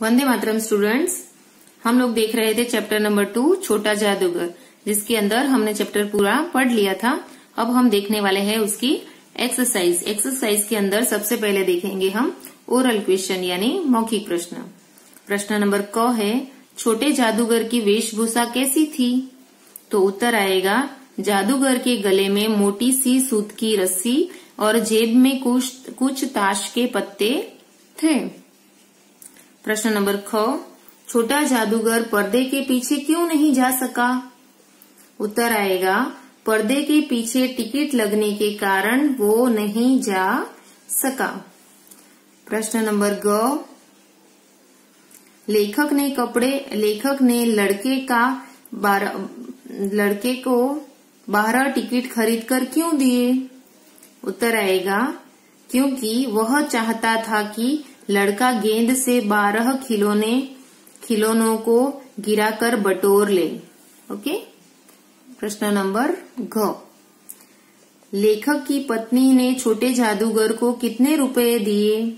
Vande Mataram students, हम लोग देख रहे थे चैप्टर नंबर 2 छोटा जादूगर, जिसके अंदर हमने चैप्टर पूरा पढ़ लिया था। अब हम देखने वाले हैं उसकी एक्सरसाइज। एक्सरसाइज के अंदर सबसे पहले देखेंगे हम ओरल क्वेश्चन यानी मौखिक प्रश्न। प्रश्न नंबर क है, छोटे जादूगर की वेशभूषा कैसी थी? तो उत्तर आएगा, जादूगर के गले में मोटी सी सूत की रस्सी और जेब में कुछ ताश के पत्ते थे। प्रश्न नंबर ख, छोटा जादूगर पर्दे के पीछे क्यों नहीं जा सका? उत्तर आएगा, पर्दे के पीछे टिकट लगने के कारण वो नहीं जा सका। प्रश्न नंबर ग, लेखक ने लड़के को 12 टिकट खरीदकर क्यों दिए? उत्तर आएगा, क्योंकि वह चाहता था कि लड़का गेंद से 12 खिलौनों को गिराकर बटोर ले। ओके। प्रश्न नंबर घ, लेखक की पत्नी ने छोटे जादूगर को कितने रुपए दिए?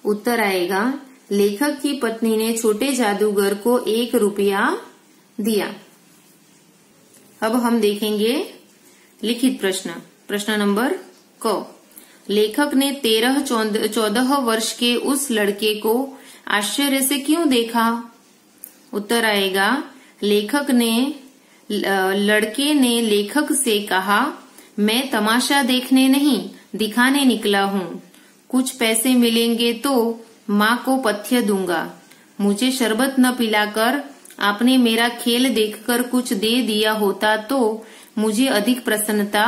उत्तर आएगा, लेखक की पत्नी ने छोटे जादूगर को 1 रुपया दिया। अब हम देखेंगे लिखित प्रश्न। प्रश्न नंबर क, लेखक ने 13-14 वर्ष के उस लड़के को आश्चर्य से क्यों देखा? उत्तर आएगा, लड़के ने लेखक से कहा, मैं तमाशा देखने नहीं दिखाने निकला हूँ। कुछ पैसे मिलेंगे तो माँ को पथ्य दूंगा। मुझे शरबत न पिलाकर आपने मेरा खेल देखकर कुछ दे दिया होता तो मुझे अधिक प्रसन्नता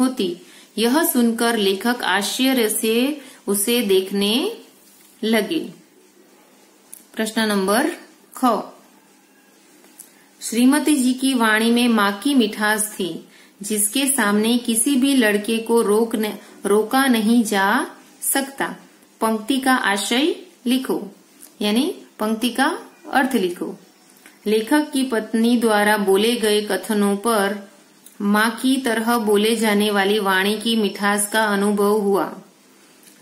होती। यह सुनकर लेखक आश्चर्य से उसे देखने लगे। प्रश्न नंबर ख, श्रीमती जी की वाणी में माँ की मिठास थी, जिसके सामने किसी भी लड़के को रोका नहीं जा सकता। पंक्ति का आशय लिखो, यानी पंक्ति का अर्थ लिखो। लेखक की पत्नी द्वारा बोले गए कथनों पर माँ की तरह बोले जाने वाली वाणी की मिठास का अनुभव हुआ,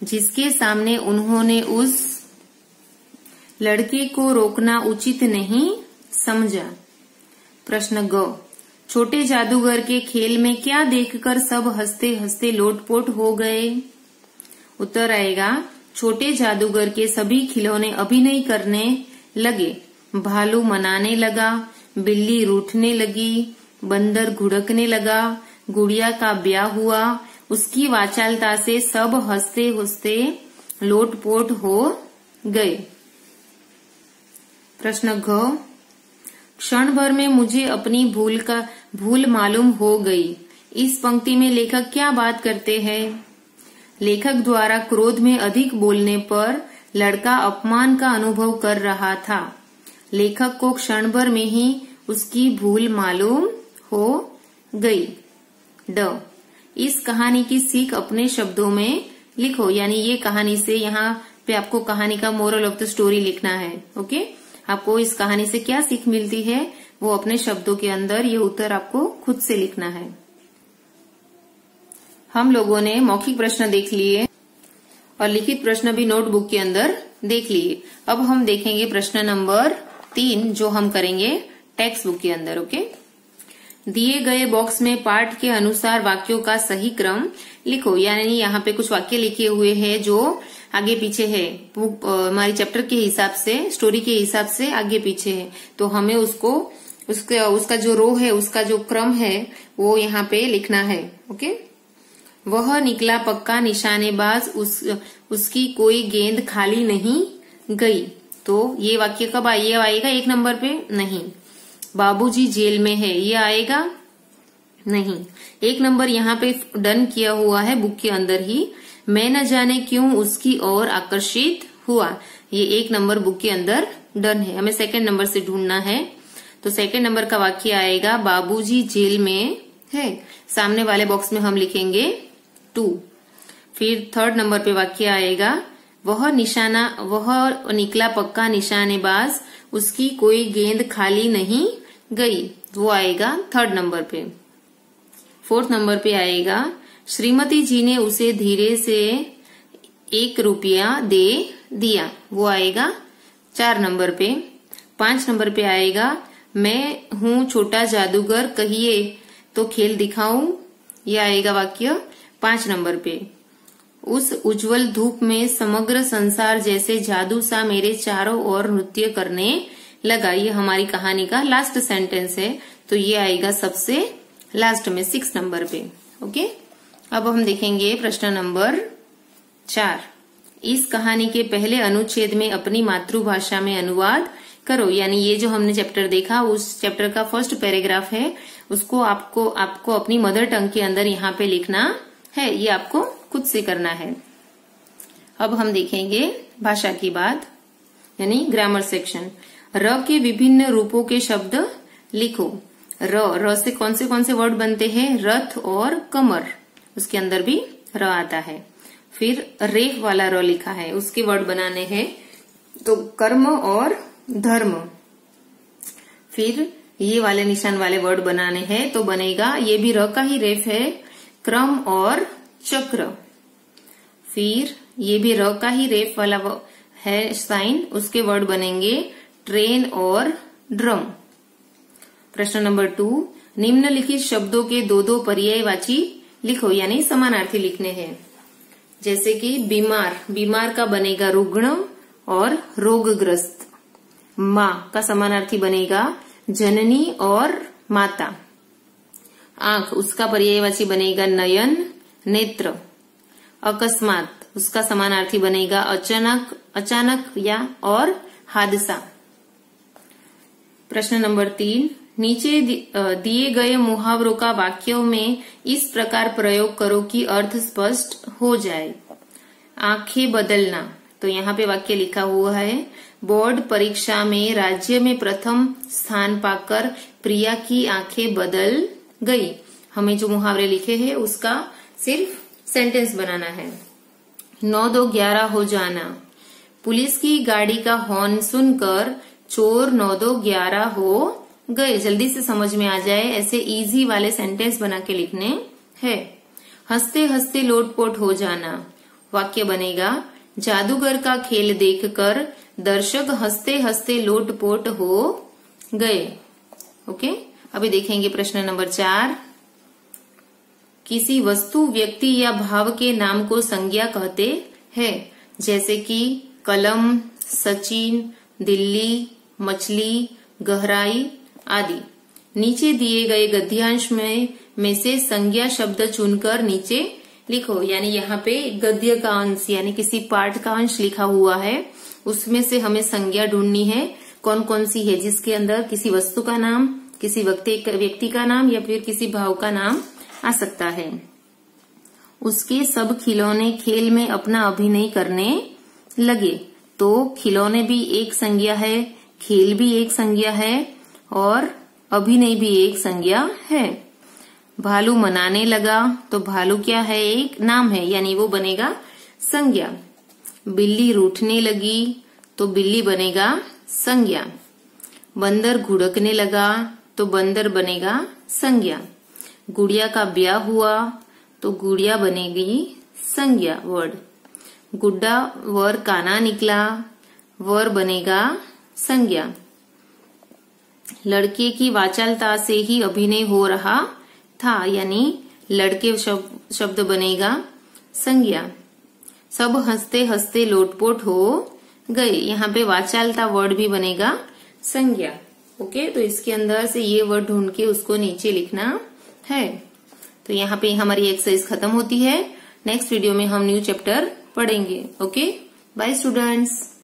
जिसके सामने उन्होंने उस लड़के को रोकना उचित नहीं समझा। प्रश्न ग, छोटे जादूगर के खेल में क्या देखकर सब हंसते हंसते लोटपोट हो गए? उत्तर आएगा, छोटे जादूगर के सभी खिलौने अभिनय करने लगे। भालू मनाने लगा, बिल्ली रूठने लगी, बंदर घुड़कने लगा, गुड़िया का ब्याह हुआ। उसकी वाचालता से सब हंसते हंसते लोटपोट हो गए। प्रश्न घ, क्षण भर में मुझे अपनी भूल मालूम हो गई। इस पंक्ति में लेखक क्या बात करते हैं? लेखक द्वारा क्रोध में अधिक बोलने पर लड़का अपमान का अनुभव कर रहा था। लेखक को क्षण भर में ही उसकी भूल मालूम हो गई। ड, इस कहानी की सीख अपने शब्दों में लिखो, यानी ये कहानी से यहाँ पे आपको कहानी का मोरल ऑफ द स्टोरी लिखना है। ओके, आपको इस कहानी से क्या सीख मिलती है वो अपने शब्दों के अंदर ये उत्तर आपको खुद से लिखना है। हम लोगों ने मौखिक प्रश्न देख लिए और लिखित प्रश्न भी नोटबुक के अंदर देख लिए। अब हम देखेंगे प्रश्न नंबर 3, जो हम करेंगे टेक्स्ट बुक के अंदर। ओके, दिए गए बॉक्स में पाठ के अनुसार वाक्यों का सही क्रम लिखो, यानी यहाँ पे कुछ वाक्य लिखे हुए हैं जो आगे पीछे है, हमारी चैप्टर के हिसाब से, स्टोरी के हिसाब से आगे पीछे है, तो हमें उसका जो रो है, उसका जो क्रम है वो यहाँ पे लिखना है। ओके, वह निकला पक्का निशानेबाज, उसकी कोई गेंद खाली नहीं गई। तो ये वाक्य कब आएगा? 1 नंबर पे नहीं। बाबूजी जेल में है, ये आएगा नहीं। 1 नंबर यहाँ पे डन किया हुआ है बुक के अंदर ही। मैं न जाने क्यों उसकी ओर आकर्षित हुआ, ये 1 नंबर बुक के अंदर डन है। हमें 2nd नंबर से ढूंढना है, तो 2nd नंबर का वाक्य आएगा, बाबूजी जेल में है। सामने वाले बॉक्स में हम लिखेंगे 2। फिर 3rd नंबर पे वाक्य आएगा, वह निकला पक्का निशानेबाज, उसकी कोई गेंद खाली नहीं गई, वो आएगा 3rd नंबर पे। 4th नंबर पे आएगा, श्रीमती जी ने उसे धीरे से 1 रुपया दे दिया, वो आएगा 4 नंबर पे। 5 नंबर पे आएगा मैं हूं छोटा जादूगर कहिए तो खेल दिखाऊं, ये आएगा वाक्य 5 नंबर पे। उस उज्जवल धूप में समग्र संसार जैसे जादू सा मेरे चारों ओर नृत्य करने लगा, ये हमारी कहानी का लास्ट सेंटेंस है, तो ये आएगा सबसे लास्ट में 6 नंबर पे। ओके, अब हम देखेंगे प्रश्न नंबर 4। इस कहानी के पहले अनुच्छेद में अपनी मातृभाषा में अनुवाद करो, यानी ये जो हमने चैप्टर देखा उस चैप्टर का फर्स्ट पैराग्राफ है, उसको आपको अपनी मदर टंग के अंदर यहाँ पे लिखना है, ये आपको खुद से करना है। अब हम देखेंगे भाषा की बात, यानी ग्रामर सेक्शन। र के विभिन्न रूपों के शब्द लिखो। र से कौन से वर्ड बनते हैं? रथ और कमर, उसके अंदर भी र आता है। फिर रेफ वाला र लिखा है, उसके वर्ड बनाने हैं, तो कर्म और धर्म। फिर ये वाले निशान वाले वर्ड बनाने हैं, तो बनेगा, ये भी र का ही रेफ है, क्रम और चक्र। फिर ये भी र का ही रेफ वाला है साइन, उसके वर्ड बनेंगे ट्रेन और ड्रम। प्रश्न नंबर 2, निम्नलिखित शब्दों के 2 पर्यायवाची लिखो, यानी समानार्थी लिखने हैं। जैसे कि बीमार, बीमार का बनेगा रुग्ण और रोगग्रस्त। माँ का समानार्थी बनेगा जननी और माता। आंख, उसका पर्यायवाची बनेगा नयन, नेत्र। अकस्मात, उसका समानार्थी बनेगा अचानक, अचानक या और हादसा। प्रश्न नंबर 3, नीचे दिए गए मुहावरों का वाक्यों में इस प्रकार प्रयोग करो कि अर्थ स्पष्ट हो जाए। आंखें बदलना, तो यहाँ पे वाक्य लिखा हुआ है, बोर्ड परीक्षा में राज्य में प्रथम स्थान पाकर प्रिया की आंखें बदल गई। हमें जो मुहावरे लिखे हैं उसका सिर्फ सेंटेंस बनाना है। 9-2-11 हो जाना, पुलिस की गाड़ी का हॉर्न सुनकर चोर 9-2-11 हो गए। जल्दी से समझ में आ जाए, ऐसे इजी वाले सेंटेंस बना के लिखने हैं। हंसते हंसते लोटपोट हो जाना, वाक्य बनेगा जादूगर का खेल देखकर दर्शक हंसते हंसते लोटपोट हो गए। ओके, अभी देखेंगे प्रश्न नंबर 4। किसी वस्तु, व्यक्ति या भाव के नाम को संज्ञा कहते हैं, जैसे कि कलम, सचिन, दिल्ली, मछली, गहराई आदि। नीचे दिए गए गद्यांश में से संज्ञा शब्द चुनकर नीचे लिखो, यानी यहाँ पे गद्य का अंश यानी किसी पार्ट का अंश लिखा हुआ है, उसमें से हमें संज्ञा ढूंढनी है कौन कौन सी है, जिसके अंदर किसी वस्तु का नाम, किसी व्यक्ति का नाम या फिर किसी भाव का नाम आ सकता है। उसके सब खिलौने खेल में अपना अभिनय करने लगे, तो खिलौने भी एक संज्ञा है, खेल भी एक संज्ञा है और अभिनय भी एक संज्ञा है। भालू मनाने लगा, तो भालू क्या है? एक नाम है, यानी वो बनेगा संज्ञा। बिल्ली रूठने लगी, तो बिल्ली बनेगा संज्ञा। बंदर घुड़कने लगा, तो बंदर बनेगा संज्ञा। गुड़िया का ब्याह हुआ, तो गुड़िया बनेगी संज्ञा वर्ड। गुड्डा वर काना निकला, वर बनेगा संज्ञा। लड़के की वाचालता से ही अभिनय हो रहा था, यानी लड़के शब्द बनेगा संज्ञा। सब हंसते हंसते लोटपोट हो गए, यहाँ पे वाचालता वर्ड भी बनेगा संज्ञा। ओके, तो इसके अंदर से ये वर्ड ढूंढ के उसको नीचे लिखना है। तो यहाँ पे हमारी एक्सरसाइज खत्म होती है। नेक्स्ट वीडियो में हम न्यू चैप्टर पढ़ेंगे। Okay, bye students.